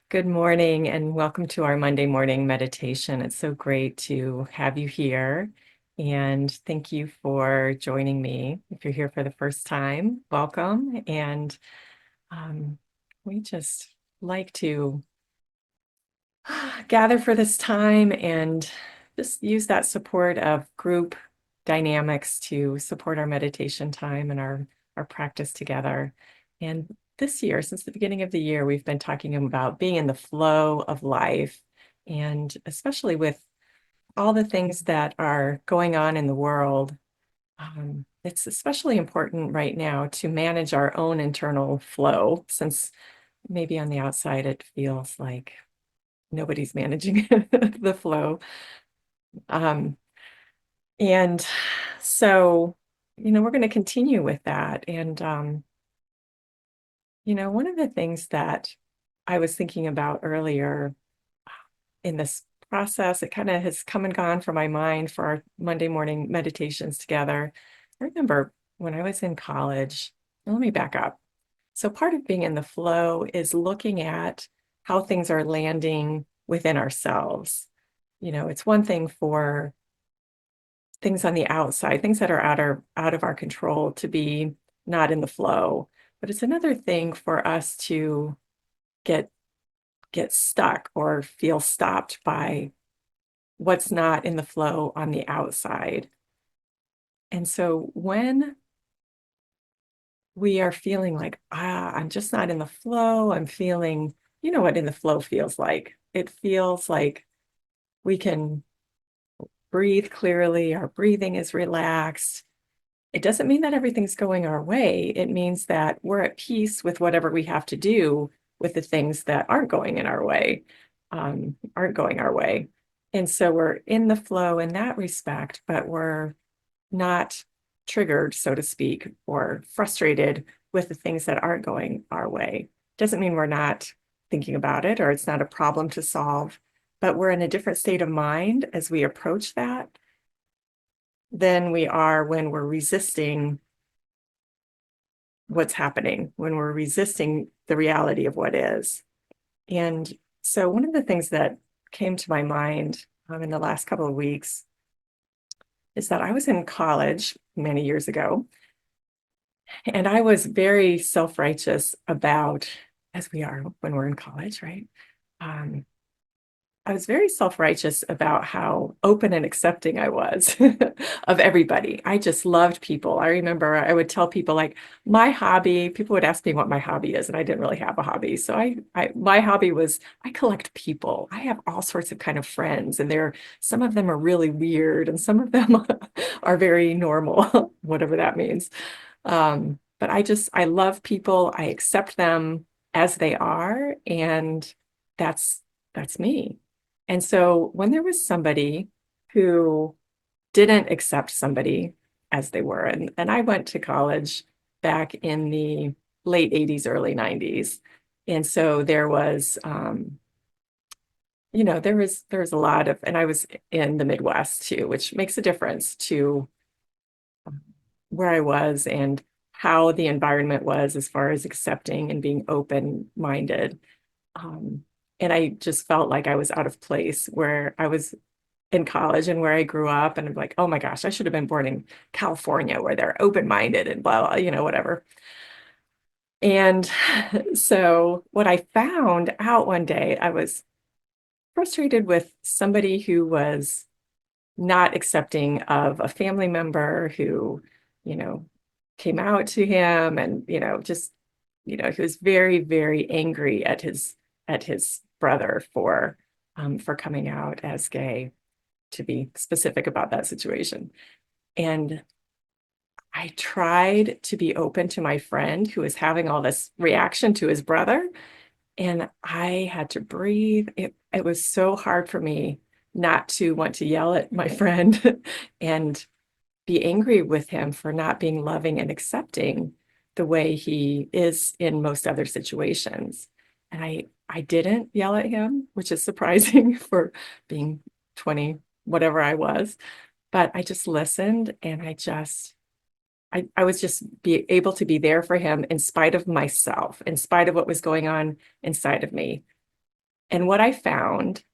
Good morning and welcome to our Monday morning meditation. It's so great to have you here. And thank you for joining me. If you're here for the first time, welcome. And um, we just like to gather for this time and just use that support of group dynamics to support our meditation time and our practice together. And this year, since the beginning of the year, we've been talking about being in the flow of life, and especially with all the things that are going on in the world. It's especially important right now to manage our own internal flow, since maybe on the outside it feels like nobody's managing the flow. Um, and so, we're going to continue with that. And, one of the things that I was thinking about earlier in this process, it kind of has come and gone from my mind for our Monday morning meditations together. I remember when I was in college, let me back up. So part of being in the flow is looking at how things are landing within ourselves. It's one thing for things on the outside, things that are out of our control to be not in the flow. But it's another thing for us to get get stuck or feel stopped by what's not in the flow on the outside. And so when we are feeling like, I'm just not in the flow, I'm feeling, you know what in the flow feels like. It feels like we can breathe clearly, our breathing is relaxed. It doesn't mean that everything's going our way. It means that we're at peace with whatever we have to do with the things that aren't going in our way, aren't going our way. And so we're in the flow in that respect, but we're not triggered, so to speak, or frustrated with the things that aren't going our way. Doesn't mean we're not thinking about it or it's not a problem to solve, but we're in a different state of mind as we approach that than we are when we're resisting what's happening, when we're resisting the reality of what is. And so one of the things that came to my mind in the last couple of weeks is that I was in college many years ago, and I was very self-righteous about, as we are when we're in college, right? Um, I was very self-righteous about how open and accepting I was of everybody. I just loved people. I remember I would tell people like my hobby, people would ask me what my hobby is, and I didn't really have a hobby. So my hobby was I collect people. I have all sorts of kind of friends, and some of them are really weird and some of them are very normal, whatever that means. But I love people. I accept them as they are, and that's that's me. And so when there was somebody who didn't accept somebody as they were, and I went to college back in the late 80s, early 90s. And so there was there was a lot of, and I was in the Midwest too, which makes a difference to where I was and how the environment was as far as accepting and being open-minded. Um, and I just felt like I was out of place where I was in college and where I grew up. And I'm like, oh my gosh, I should have been born in California where they're open-minded and blah, blah, whatever. And so what I found out one day, I was frustrated with somebody who was not accepting of a family member who, you know, came out to him and, just, he was very, very angry at his brother for coming out as gay, to be specific about that situation. And I tried to be open to my friend who was having all this reaction to his brother, and I had to breathe. It was so hard for me not to want to yell at my friend and be angry with him for not being loving and accepting the way he is in most other situations. And I didn't yell at him, which is surprising for being 20, whatever I was, but I just listened and I was just be able to be there for him in spite of myself, in spite of what was going on inside of me. And what I found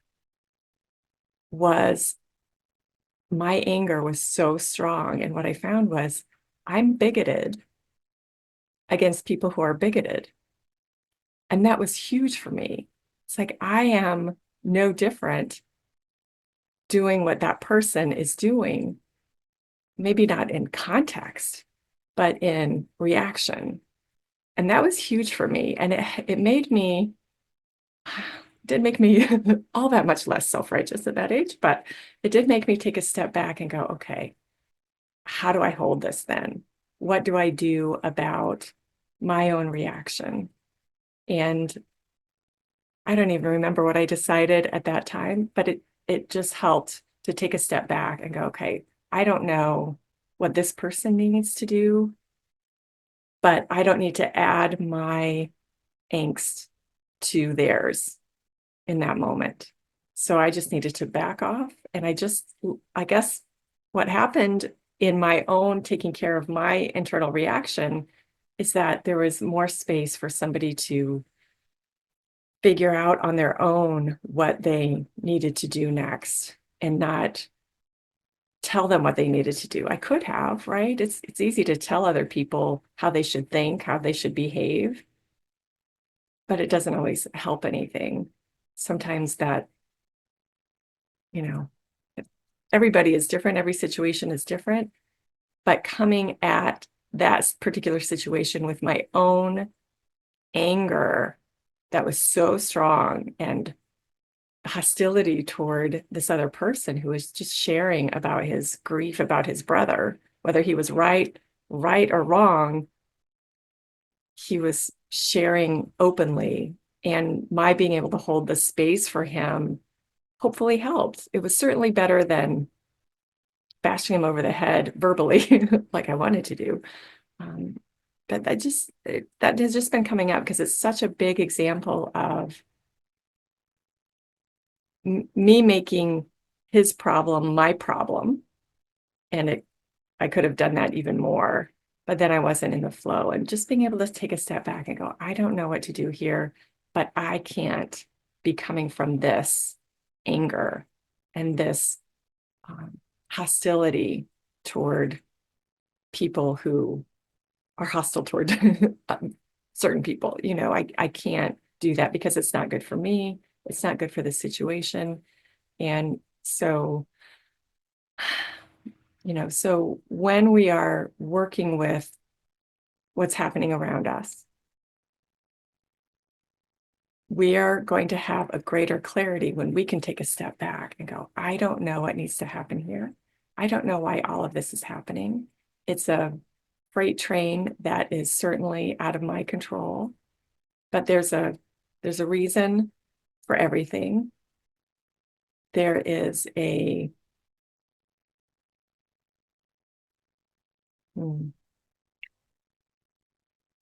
was my anger was so strong. And what I found was I'm bigoted against people who are bigoted. And that was huge for me. It's like I am no different doing what that person is doing, maybe not in context, but in reaction. And that was huge for me. And it made me, did make me all that much less self-righteous at that age, but it did make me take a step back and go, okay, how do I hold this then? What do I do about my own reaction? And I don't even remember what I decided at that time, but it just helped to take a step back and go, okay, I don't know what this person needs to do, but I don't need to add my angst to theirs in that moment. So I just needed to back off. And I guess what happened in my own taking care of my internal reaction is that there was more space for somebody to figure out on their own what they needed to do next and not tell them what they needed to do. I could have, right? It's easy to tell other people how they should think, how they should behave, but it doesn't always help anything. Sometimes that, you know, everybody is different, every situation is different, but coming at that particular situation with my own anger that was so strong and hostility toward this other person who was just sharing about his grief about his brother, whether he was right or wrong, he was sharing openly. And my being able to hold the space for him hopefully helped. It was certainly better than bashing him over the head verbally, like I wanted to do. Um, but that has just been coming up because it's such a big example of me making his problem my problem. And I could have done that even more, but then I wasn't in the flow. And just being able to take a step back and go, I don't know what to do here, but I can't be coming from this anger and this hostility toward people who are hostile toward certain people. I can't do that because it's not good for me. It's not good for the situation. And so, so when we are working with what's happening around us, we are going to have a greater clarity when we can take a step back and go, I don't know what needs to happen here. I don't know why all of this is happening. It's a freight train that is certainly out of my control, but there's a reason for everything. There is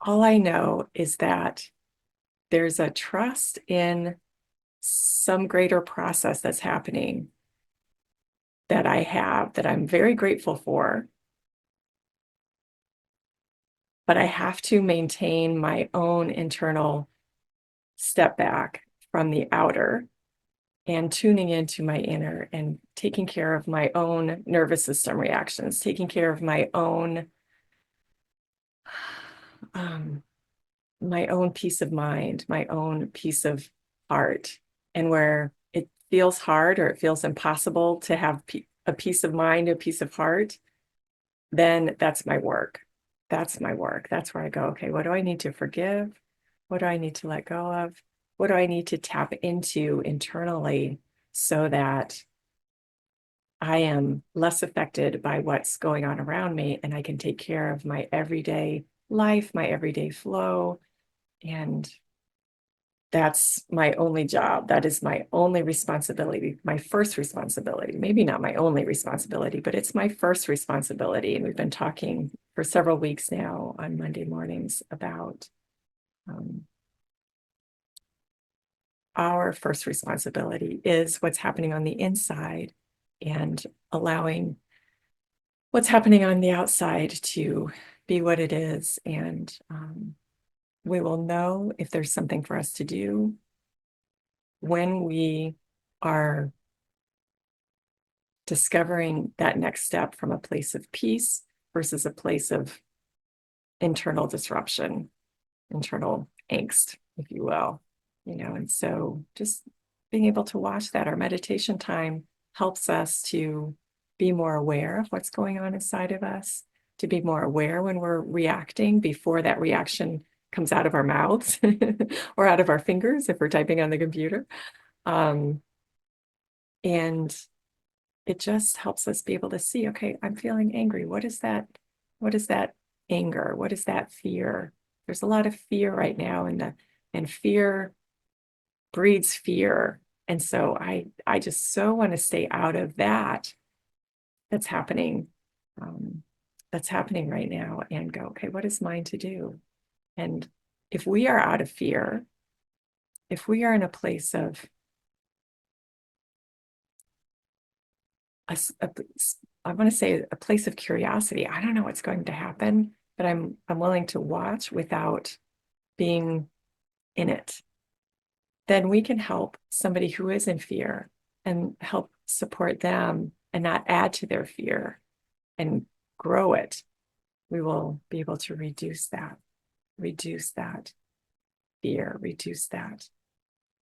all I know is that there's a trust in some greater process that's happening that I have that I'm very grateful for. But I have to maintain my own internal step back from the outer and tuning into my inner and taking care of my own nervous system reactions, taking care of um, my own peace of mind, my own peace of heart. And where it feels hard or it feels impossible to have a peace of mind, a peace of heart, then that's my work. That's my work. That's where I go, okay, what do I need to forgive? What do I need to let go of? What do I need to tap into internally so that I am less affected by what's going on around me and I can take care of my everyday life, my everyday flow. And that's my only job. That is my only responsibility, my first responsibility. Maybe not my only responsibility, but it's my first responsibility. And we've been talking for several weeks now on Monday mornings about our first responsibility is what's happening on the inside and allowing what's happening on the outside to be what it is. And we will know if there's something for us to do when we are discovering that next step from a place of peace versus a place of internal disruption, internal angst, if you will, and so just being able to watch that. Our meditation time helps us to be more aware of what's going on inside of us, to be more aware when we're reacting before that reaction comes out of our mouths or out of our fingers if we're typing on the computer. Um, and it just helps us be able to see, okay, I'm feeling angry. What is that? What is that anger? What is that fear? There's a lot of fear right now, and fear breeds fear. And so I just so want to stay out of that that's happening, um, that's happening right now, and go, okay, what is mine to do? And if we are out of fear, if we are in a place of a, a, I want to say a place of curiosity. I don't know what's going to happen, but I'm willing to watch without being in it. Then we can help somebody who is in fear and help support them and not add to their fear and grow it. We will be able to reduce that fear, reduce that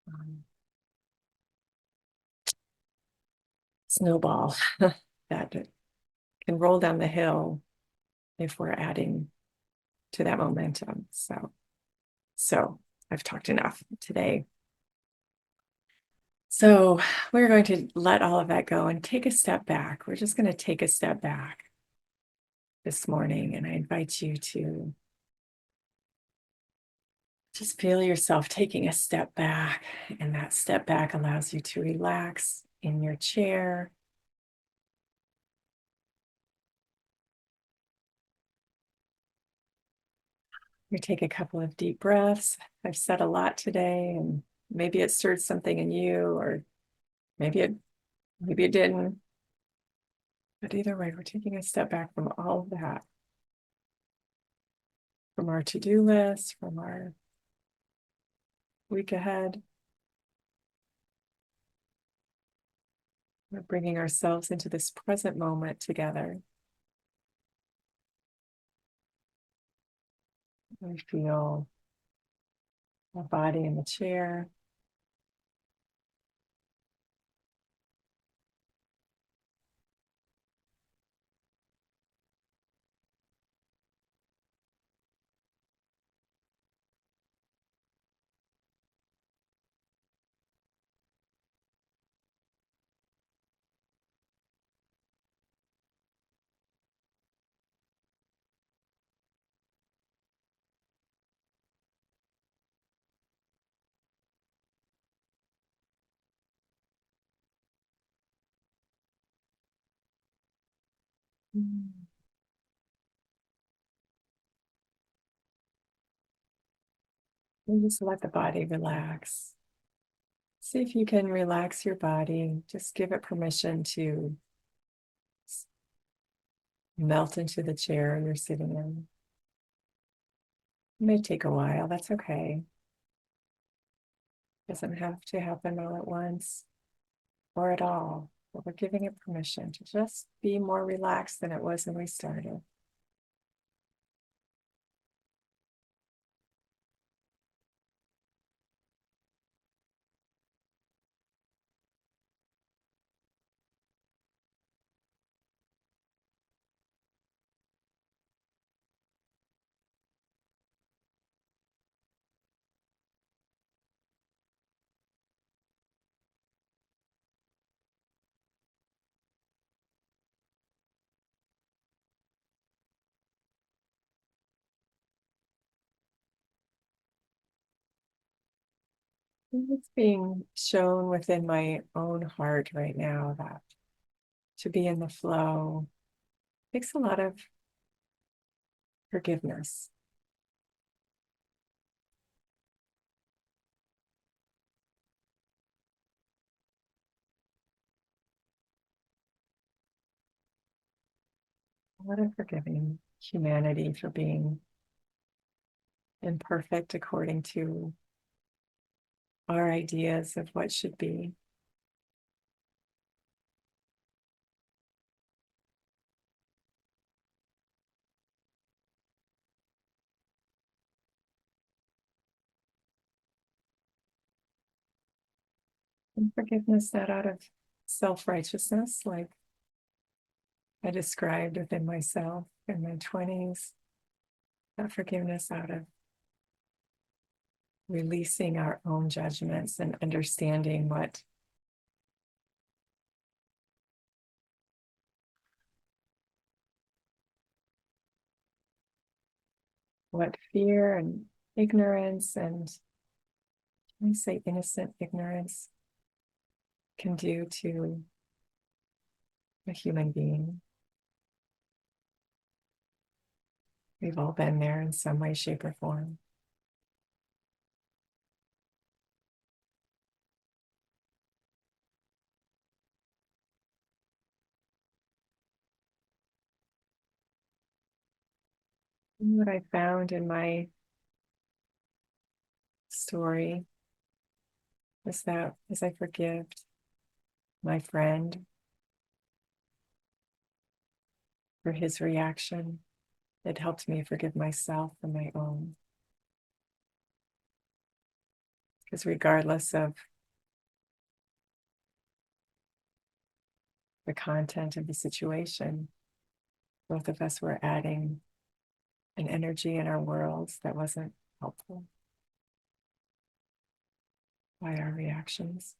um, snowball that can roll down the hill if we're adding to that momentum. So I've talked enough today. So we're going to let all of that go and take a step back. We're just going to take a step back this morning. And I invite you to just feel yourself taking a step back. And that step back allows you to relax in your chair. You take a couple of deep breaths. I've said a lot today, and maybe it stirred something in you, or maybe it didn't. But either way, we're taking a step back from all of that, from our to-do list, from our week ahead. We're bringing ourselves into this present moment together. We feel our body in the chair. And just let the body relax. See if you can relax your body. Just give it permission to melt into the chair you're sitting in. It may take a while. That's okay. It doesn't have to happen all at once or at all. But we're giving it permission to just be more relaxed than it was when we started. It's being shown within my own heart right now that to be in the flow takes a lot of forgiveness. A lot of forgiving humanity for being imperfect according to our ideas of what should be. And forgiveness not out of self-righteousness, like I described within myself in my 20s, but forgiveness out of releasing our own judgments and understanding what fear and ignorance and I say innocent ignorance can do to a human being. We've all been there in some way, shape, or form. And what I found in my story is that as I forgive my friend for his reaction, it helped me forgive myself for my own. Because regardless of the content of the situation, both of us were adding an energy in our worlds that wasn't helpful by our reactions.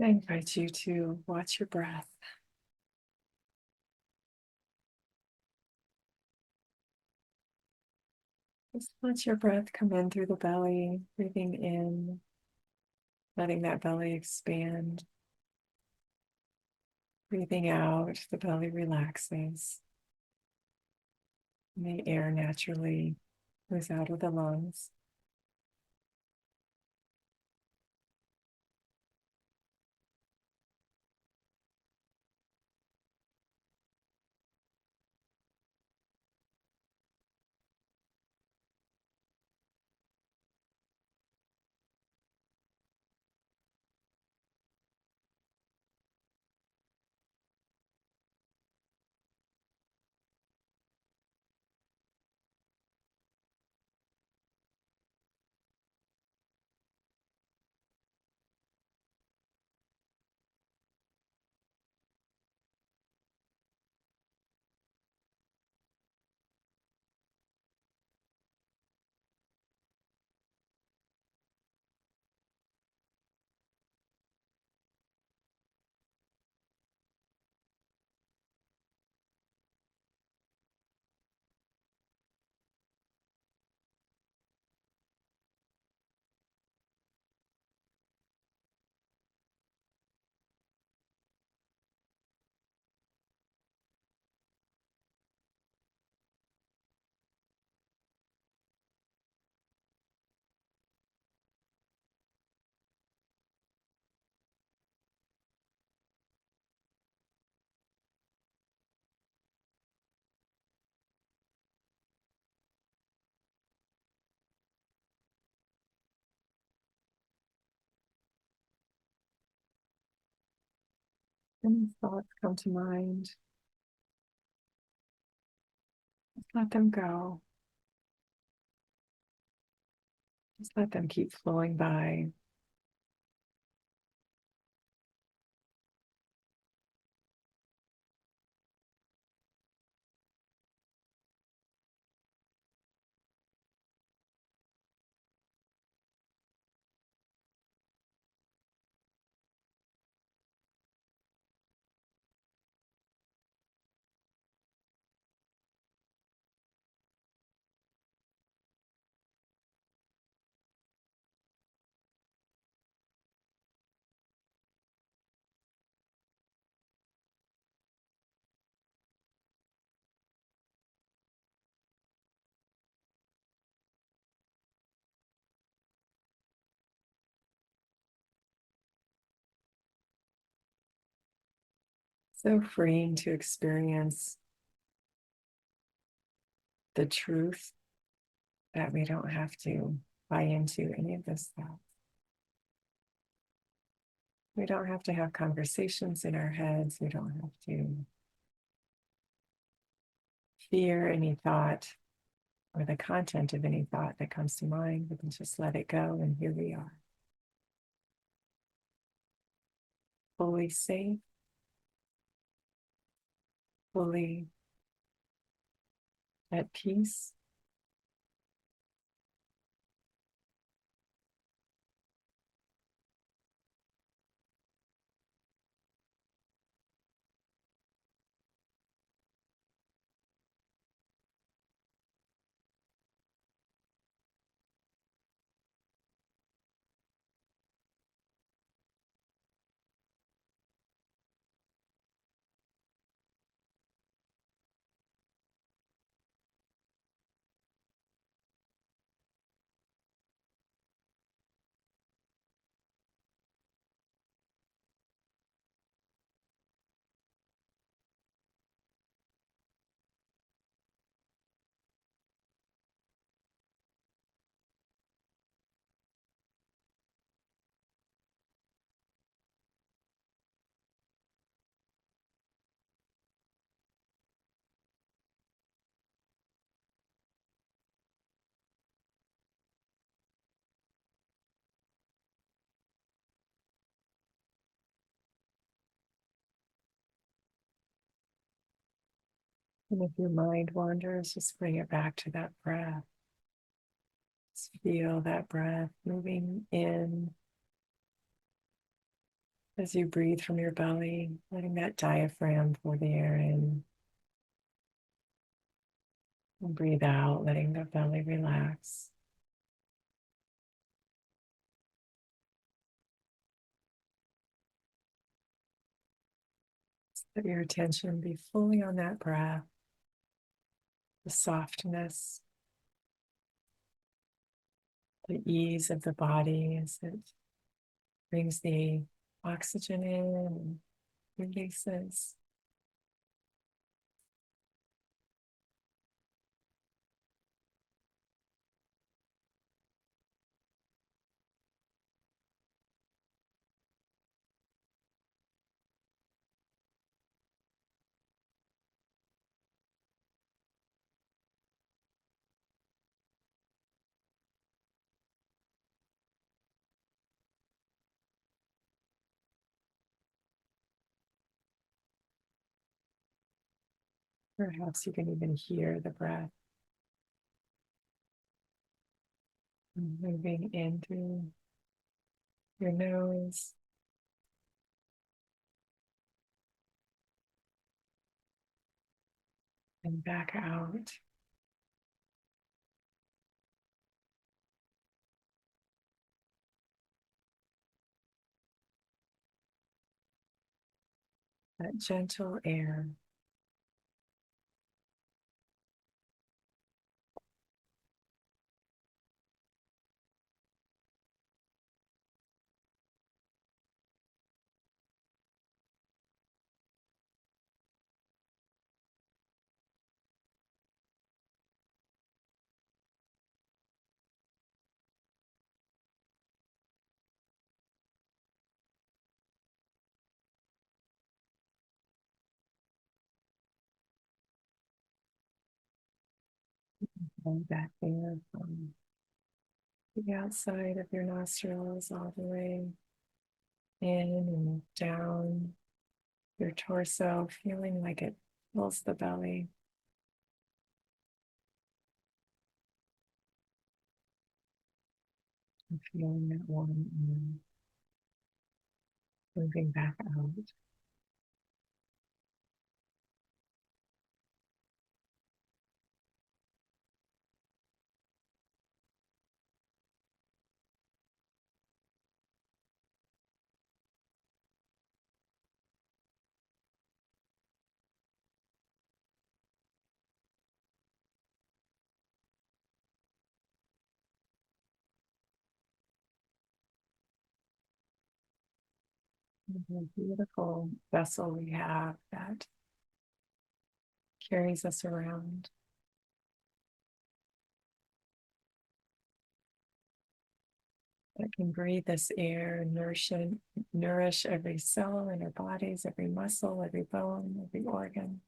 I invite you to watch your breath. Just let your breath come in through the belly, breathing in, letting that belly expand. Breathing out, the belly relaxes. And the air naturally goes out of the lungs. Any thoughts come to mind, just let them go. Just let them keep flowing by. So freeing to experience the truth that we don't have to buy into any of this stuff. We don't have to have conversations in our heads. We don't have to fear any thought or the content of any thought that comes to mind. We can just let it go, and here we are, fully safe, fully at peace. And if your mind wanders, just bring it back to that breath. Just feel that breath moving in as you breathe from your belly, letting that diaphragm pour the air in. And breathe out, letting the belly relax. Let your attention be fully on that breath, the softness, the ease of the body as it brings the oxygen in and releases. Perhaps you can even hear the breath moving in through your nose and back out. That gentle air. And that air from the outside of your nostrils all the way in and down your torso, feeling like it fills the belly. And feeling that warm air moving back out. The beautiful vessel we have that carries us around. That can breathe this air and nourish every cell in our bodies, every muscle, every bone, every organ.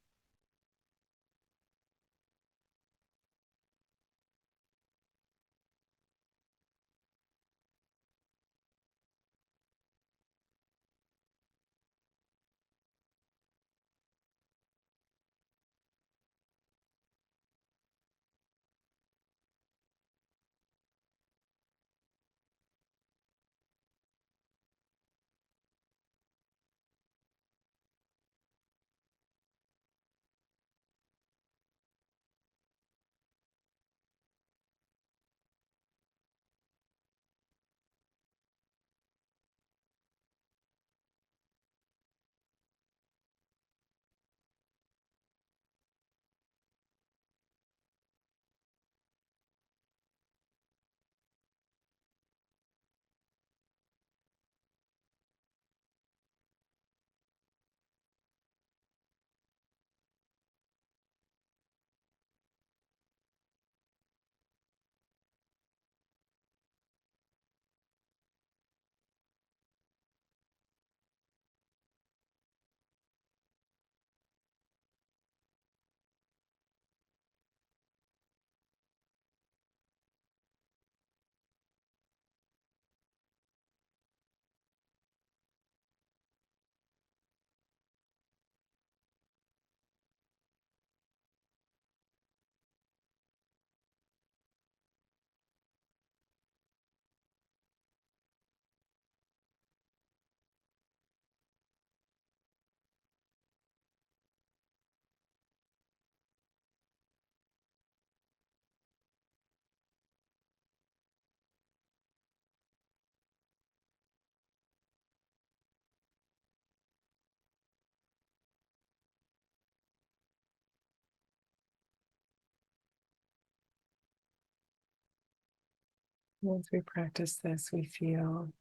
Once we practice this, we feel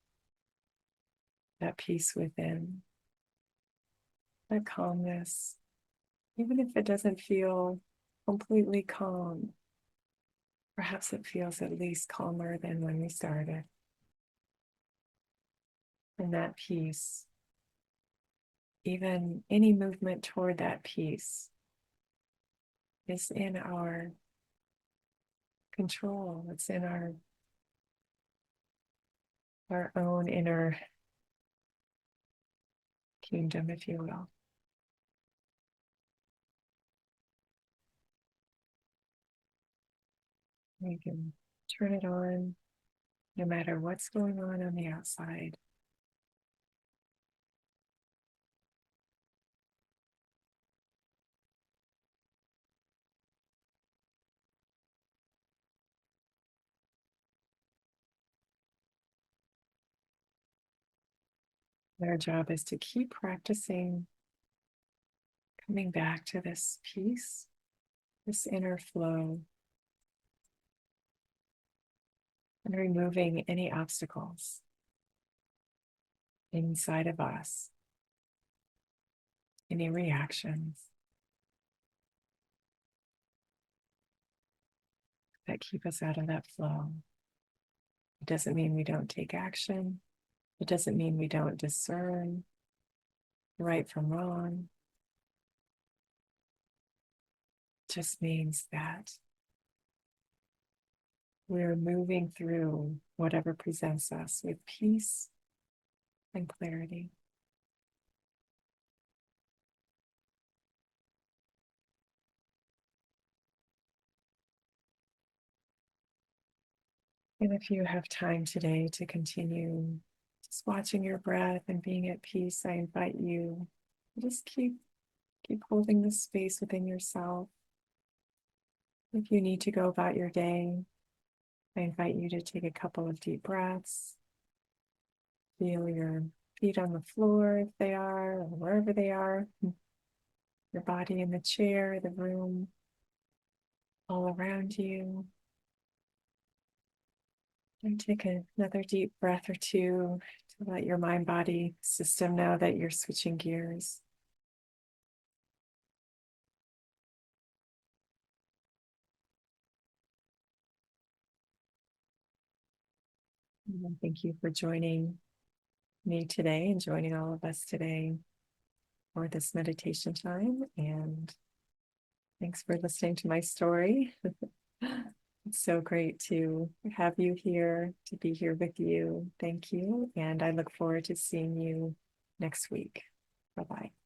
that peace within, that calmness, even if it doesn't feel completely calm. Perhaps it feels at least calmer than when we started. And that peace, even any movement toward that peace, is in our control. It's in our own inner kingdom, if you will. We can turn it on no matter what's going on the outside. Our job is to keep practicing coming back to this peace, this inner flow, and removing any obstacles inside of us, any reactions that keep us out of that flow. It doesn't mean we don't take action. It doesn't mean we don't discern right from wrong. It just means that we're moving through whatever presents us with peace and clarity. And if you have time today to continue just watching your breath and being at peace, I invite you to just keep holding this space within yourself. If you need to go about your day, I invite you to take a couple of deep breaths. Feel your feet on the floor if they are, or wherever they are. Your body in the chair, the room, all around you. And take another deep breath or two to let your mind body system know that you're switching gears. And thank you for joining me today and joining all of us today for this meditation time. And thanks for listening to my story. It's so great to have you here, to be here with you. Thank you. And I look forward to seeing you next week. Bye-bye.